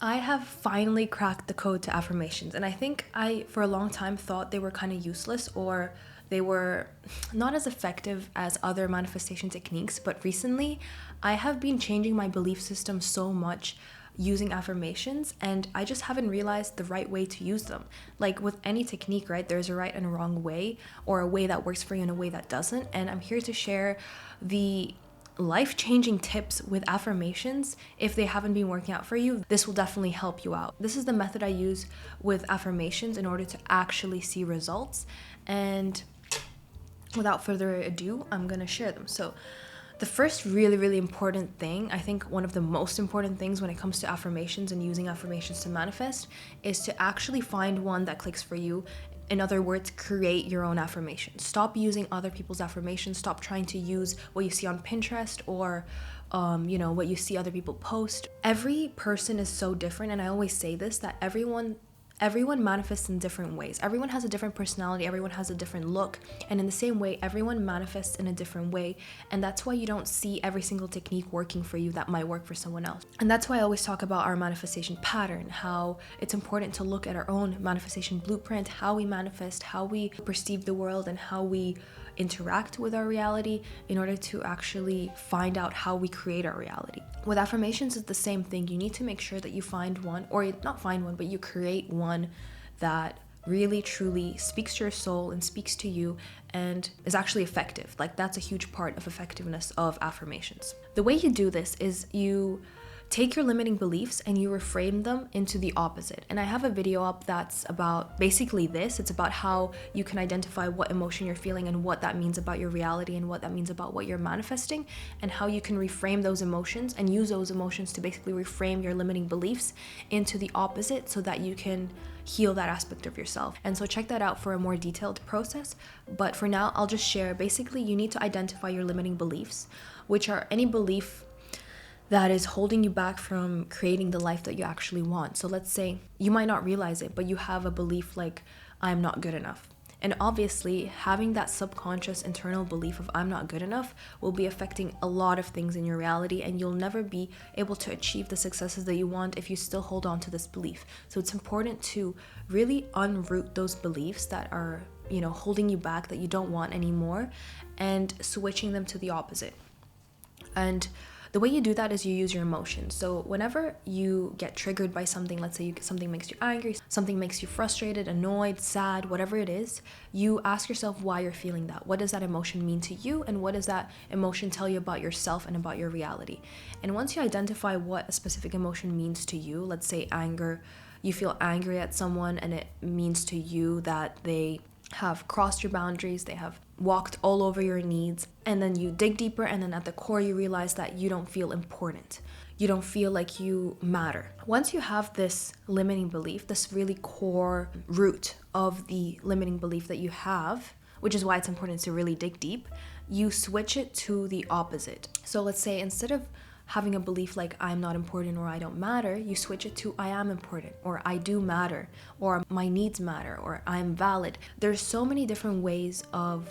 I have finally cracked the code to affirmations, and I think I, for a long time, thought they were kind of useless or they were not as effective as other manifestation techniques. But recently, I have been changing my belief system so much using affirmations, and I just haven't realized the right way to use them. Like with any technique, right, there's a right and a wrong way, or a way that works for you and a way that doesn't. And I'm here to share the life-changing tips with affirmations. If they haven't been working out for you, this will definitely help you out. This is the method I use with affirmations in order to actually see results. And without further ado, I'm gonna share them. So the first really important thing, I think one of the most important things when it comes to affirmations and using affirmations to manifest, is to actually find one that clicks for you. In other words, create your own affirmation. Stop using other people's affirmations. Stop trying to use what you see on Pinterest or what you see other people post. Every person is so different, and I always say this, that everyone manifests in different ways. Everyone has a different personality, everyone has a different look, and in the same way, everyone manifests in a different way. And that's why you don't see every single technique working for you that might work for someone else. And that's why I always talk about our manifestation pattern, how it's important to look at our own manifestation blueprint, how we manifest, how we perceive the world, and how we interact with our reality in order to actually find out how we create our reality. With affirmations, it's the same thing. You need to make sure that you find one, or not find one, but you create one that really truly speaks to your soul and speaks to you and is actually effective. Like, that's a huge part of effectiveness of affirmations. The way you do this is you take your limiting beliefs and you reframe them into the opposite. And I have a video up that's about basically this. It's about how you can identify what emotion you're feeling and what that means about your reality and what that means about what you're manifesting, and how you can reframe those emotions and use those emotions to basically reframe your limiting beliefs into the opposite so that you can heal that aspect of yourself. And so check that out for a more detailed process. But for now, I'll just share, basically, you need to identify your limiting beliefs, which are any belief that is holding you back from creating the life that you actually want. So let's say you might not realize it, but you have a belief like, I'm not good enough. And obviously, having that subconscious internal belief of I'm not good enough will be affecting a lot of things in your reality, and you'll never be able to achieve the successes that you want if you still hold on to this belief. So it's important to really unroot those beliefs that are, holding you back, that you don't want anymore, and switching them to the opposite. And the way you do that is you use your emotions. So whenever you get triggered by something, let's say something makes you angry, something makes you frustrated, annoyed, sad, whatever it is, you ask yourself why you're feeling that. What does that emotion mean to you? And what does that emotion tell you about yourself and about your reality? And once you identify what a specific emotion means to you, let's say anger, you feel angry at someone and it means to you that they have crossed your boundaries, they have walked all over your needs, and then you dig deeper, and then at the core you realize that you don't feel important. You don't feel like you matter. Once you have this limiting belief, this really core root of the limiting belief that you have, which is why it's important to really dig deep, you switch it to the opposite. So let's say instead of having a belief like I'm not important or I don't matter, you switch it to I am important, or I do matter, or my needs matter, or I'm valid. There's so many different ways of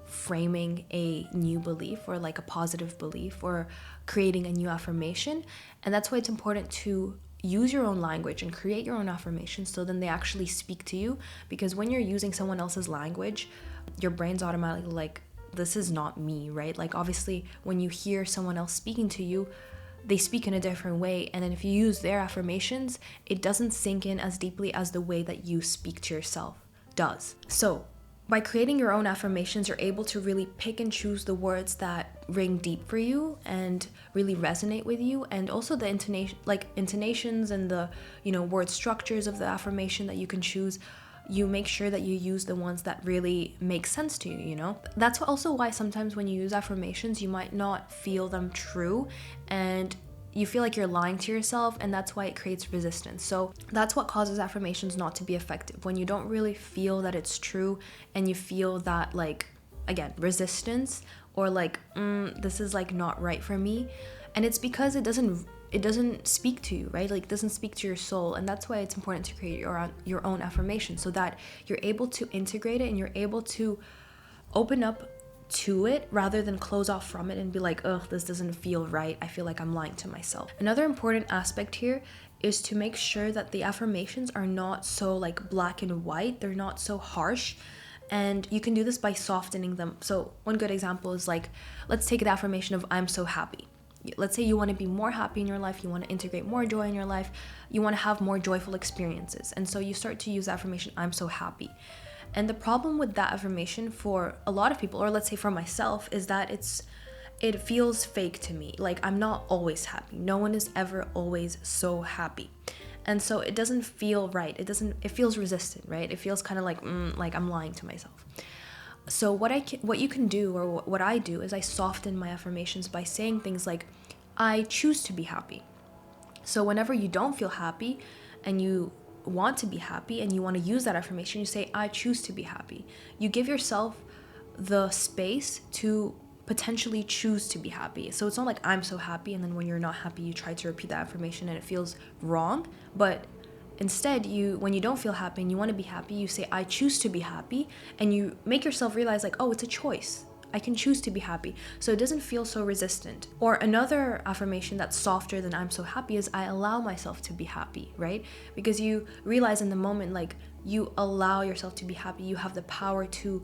framing a new belief, or like a positive belief, or creating a new affirmation. And that's why it's important to use your own language and create your own affirmations, so then they actually speak to you. Because when you're using someone else's language, your brain's automatically like, this is not me, right? Like, obviously, when you hear someone else speaking to you, they speak in a different way. And then if you use their affirmations, it doesn't sink in as deeply as the way that you speak to yourself does. So by creating your own affirmations, you're able to really pick and choose the words that ring deep for you and really resonate with you. And also the intonations and the, word structures of the affirmation that you can choose, you make sure that you use the ones that really make sense to you, That's also why sometimes when you use affirmations, you might not feel them true, and you feel like you're lying to yourself, and that's why it creates resistance. So that's what causes affirmations not to be effective, when you don't really feel that it's true and you feel that, like, again, resistance, or like, this is like not right for me. And it's because it doesn't speak to you, right? Like, it doesn't speak to your soul. And that's why it's important to create your own affirmation, so that you're able to integrate it and you're able to open up to it rather than close off from it and be like, oh, this doesn't feel right. I feel like I'm lying to myself. Another important aspect here is to make sure that the affirmations are not so like black and white, they're not so harsh. And you can do this by softening them. So one good example is like, let's take the affirmation of I'm so happy. Let's say you want to be more happy in your life, you want to integrate more joy in your life, you want to have more joyful experiences. And so you start to use the affirmation, I'm so happy. And the problem with that affirmation for a lot of people, or let's say for myself, is that it feels fake to me. Like, I'm not always happy. No one is ever always so happy. And so it doesn't feel right. It feels resistant, right? It feels kind of like I'm lying to myself. So what you can do, or what I do, is I soften my affirmations by saying things like, I choose to be happy. So whenever you don't feel happy and you want to be happy and you want to use that affirmation, you say, I choose to be happy. You give yourself the space to potentially choose to be happy. So it's not like I'm so happy, and then when you're not happy, you try to repeat that affirmation and it feels wrong. But instead, when you don't feel happy and you want to be happy, you say, I choose to be happy, and you make yourself realize like, oh, it's a choice. I can choose to be happy. So it doesn't feel so resistant. Or another affirmation that's softer than I'm so happy is I allow myself to be happy, right? Because you realize in the moment, like, you allow yourself to be happy. You have the power to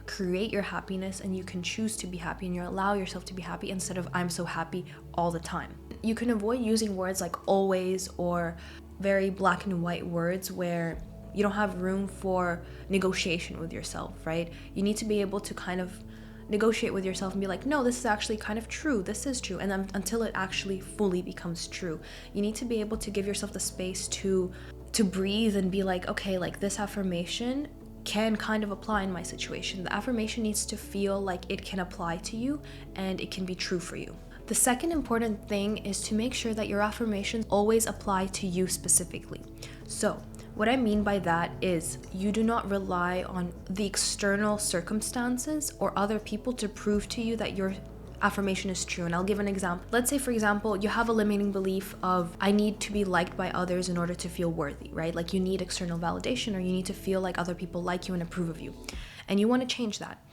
create your happiness, and you can choose to be happy, and you allow yourself to be happy instead of I'm so happy all the time. You can avoid using words like always or very black and white words where you don't have room for negotiation with yourself, right? You need to be able to kind of negotiate with yourself and be like, no, this is actually kind of true. This is true. And then until it actually fully becomes true, you need to be able to give yourself the space to breathe and be like, okay, like this affirmation can kind of apply in my situation. The affirmation needs to feel like it can apply to you and it can be true for you. The second important thing is to make sure that your affirmations always apply to you specifically. So what I mean by that is you do not rely on the external circumstances or other people to prove to you that your affirmation is true. And I'll give an example. Let's say, for example, you have a limiting belief of I need to be liked by others in order to feel worthy, right? Like you need external validation, or you need to feel like other people like you and approve of you. And you want to change that.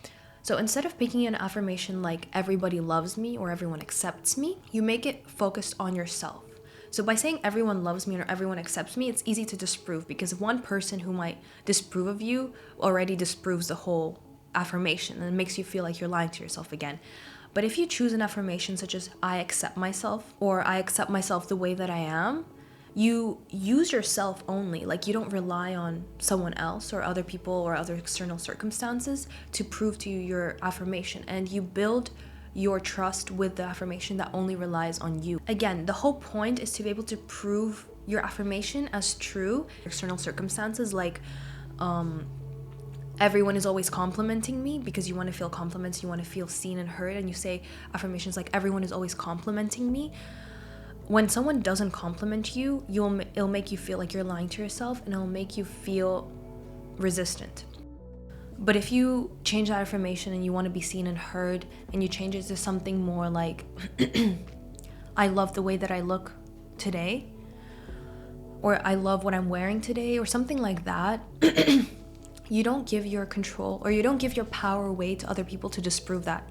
So instead of picking an affirmation like everybody loves me or everyone accepts me, you make it focused on yourself. So by saying everyone loves me or everyone accepts me, it's easy to disprove, because one person who might disprove of you already disproves the whole affirmation, and it makes you feel like you're lying to yourself again. But if you choose an affirmation such as I accept myself, or I accept myself the way that I am, you use yourself only. Like, you don't rely on someone else or other people or other external circumstances to prove to you your affirmation, and you build your trust with the affirmation that only relies on you. Again, the whole point is to be able to prove your affirmation as true. External circumstances like everyone is always complimenting me, because you want to feel compliments, you want to feel seen and heard, and you say affirmations like everyone is always complimenting me. When someone doesn't compliment you, it'll make you feel like you're lying to yourself, and it'll make you feel resistant. But if you change that affirmation and you want to be seen and heard, and you change it to something more like I love the way that I look today, or I love what I'm wearing today, or something like that, you don't give your control, or you don't give your power away to other people to disprove that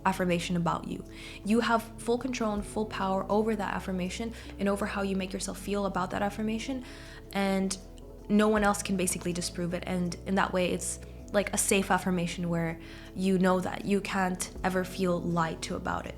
affirmation about you. You have full control and full power over that affirmation and over how you make yourself feel about that affirmation, and no one else can basically disprove it. And in that way, it's like a safe affirmation where you know that you can't ever feel lied to about it.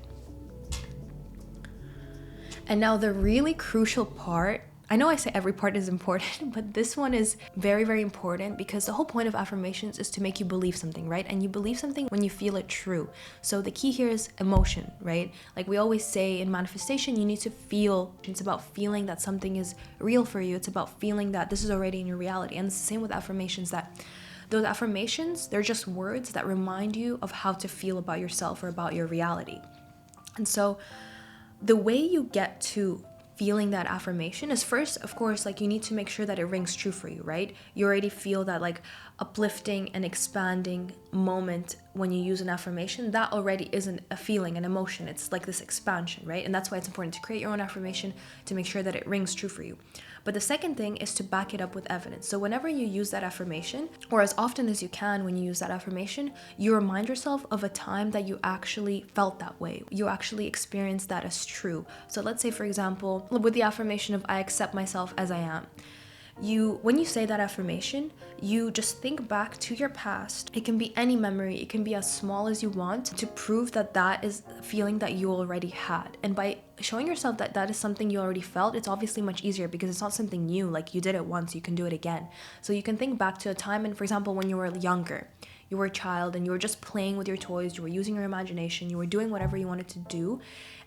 And now the really crucial part, I know I say every part is important, but this one is very, very important, because the whole point of affirmations is to make you believe something, right? And you believe something when you feel it true. So the key here is emotion, right? Like we always say in manifestation, you need to feel. It's about feeling that something is real for you. It's about feeling that this is already in your reality. And it's the same with affirmations, that those affirmations, they're just words that remind you of how to feel about yourself or about your reality. And so the way you get to feeling that affirmation is, first, of course, like you need to make sure that it rings true for you, right? You already feel that like uplifting and expanding moment when you use an affirmation, that already isn't a feeling, an emotion. It's like this expansion, right? And that's why it's important to create your own affirmation to make sure that it rings true for you. But the second thing is to back it up with evidence. So whenever you use that affirmation, or as often as you can when you use that affirmation, you remind yourself of a time that you actually felt that way. You actually experienced that as true. So let's say, for example, with the affirmation of I accept myself as I am. When you say that affirmation, you just think back to your past. It can be any memory, it can be as small as you want, to prove that that is a feeling that you already had. And by showing yourself that that is something you already felt, it's obviously much easier because it's not something new. Like, you did it once, you can do it again. So you can think back to a time, and for example, when you were younger, you were a child and you were just playing with your toys, you were using your imagination, you were doing whatever you wanted to do,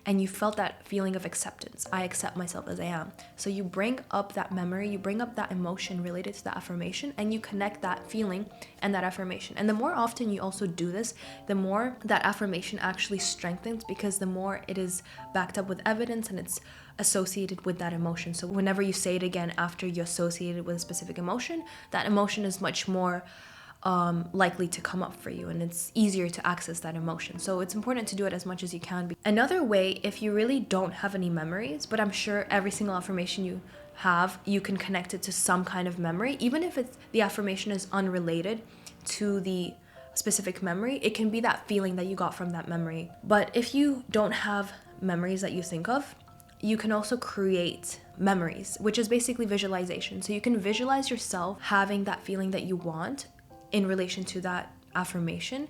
and you felt that feeling of acceptance. I accept myself as I am. So you bring up that memory, you bring up that emotion related to that affirmation, and you connect that feeling and that affirmation. And the more often you also do this, the more that affirmation actually strengthens, because the more it is backed up with evidence and it's associated with that emotion. So whenever you say it again after you associate it with a specific emotion, that emotion is much more likely to come up for you, and it's easier to access that emotion. So it's important to do it as much as you can. Another way, if you really don't have any memories, but I'm sure every single affirmation you have, you can connect it to some kind of memory, even if the affirmation is unrelated to the specific memory, it can be that feeling that you got from that memory. But if you don't have memories that you think of, you can also create memories, which is basically visualization. So you can visualize yourself having that feeling that you want in relation to that affirmation.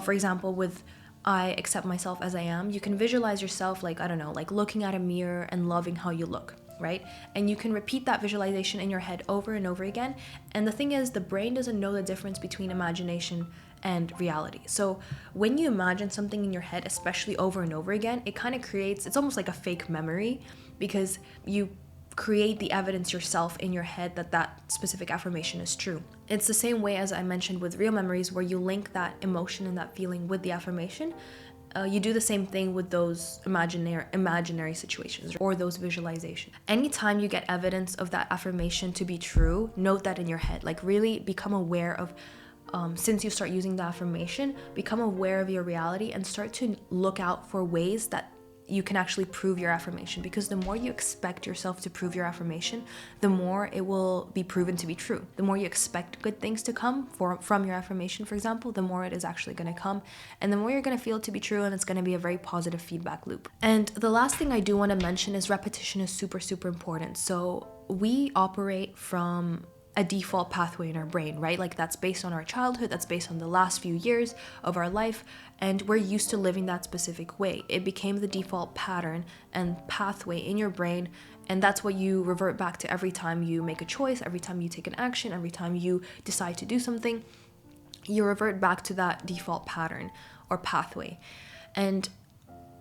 For example, with I accept myself as I am, you can visualize yourself like, I don't know, like looking at a mirror and loving how you look, right? And you can repeat that visualization in your head over and over again. And the thing is, the brain doesn't know the difference between imagination and reality. So when you imagine something in your head, especially over and over again, it kind of creates, it's almost like a fake memory, because you create the evidence yourself in your head that that specific affirmation is true. It's the same way as I mentioned with real memories, where you link that emotion and that feeling with the affirmation. You do the same thing with those imaginary situations or those visualizations. Anytime you get evidence of that affirmation to be true, note that in your head. Like, really become aware of, since you start using the affirmation, become aware of your reality and start to look out for ways that you can actually prove your affirmation, because the more you expect yourself to prove your affirmation, the more it will be proven to be true. The more you expect good things to come from your affirmation, for example, the more it is actually going to come, and the more you're going to feel it to be true, and it's going to be a very positive feedback loop. And the last thing I do want to mention is repetition is super, super important. So we operate from a default pathway in our brain, right? Like, that's based on our childhood, that's based on the last few years of our life, and we're used to living that specific way. It became the default pattern and pathway in your brain, and that's what you revert back to every time you make a choice, every time you take an action, every time you decide to do something. You revert back to that default pattern or pathway. And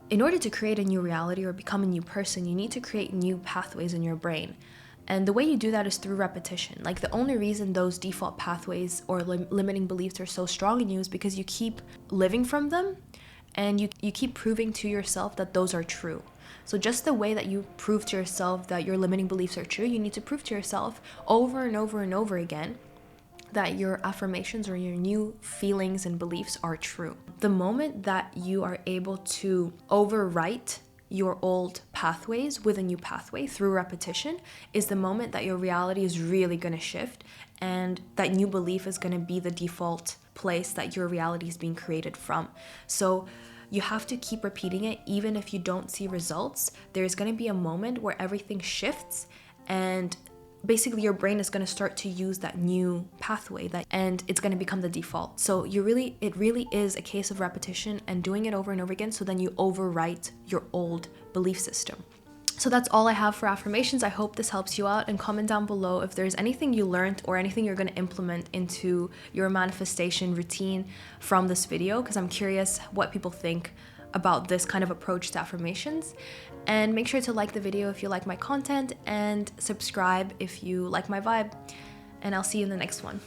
in order to create a new reality or become a new person, you need to create new pathways in your brain. And the way you do that is through repetition. Like, the only reason those default pathways or limiting beliefs are so strong in you is because you keep living from them, and you keep proving to yourself that those are true. So just the way that you prove to yourself that your limiting beliefs are true, you need to prove to yourself over and over and over again that your affirmations or your new feelings and beliefs are true. The moment that you are able to overwrite your old pathways with a new pathway through repetition is the moment that your reality is really going to shift, and that new belief is going to be the default place that your reality is being created from. So you have to keep repeating it. Even if you don't see results, there's going to be a moment where everything shifts, and basically your brain is going to start to use that new pathway, and it's going to become the default. So it really is a case of repetition and doing it over and over again, so then you overwrite your old belief system. So that's all I have for affirmations. I hope this helps you out, and comment down below if there's anything you learned or anything you're going to implement into your manifestation routine from this video, because I'm curious what people think about this kind of approach to affirmations. And make sure to like the video if you like my content, and subscribe if you like my vibe. And I'll see you in the next one.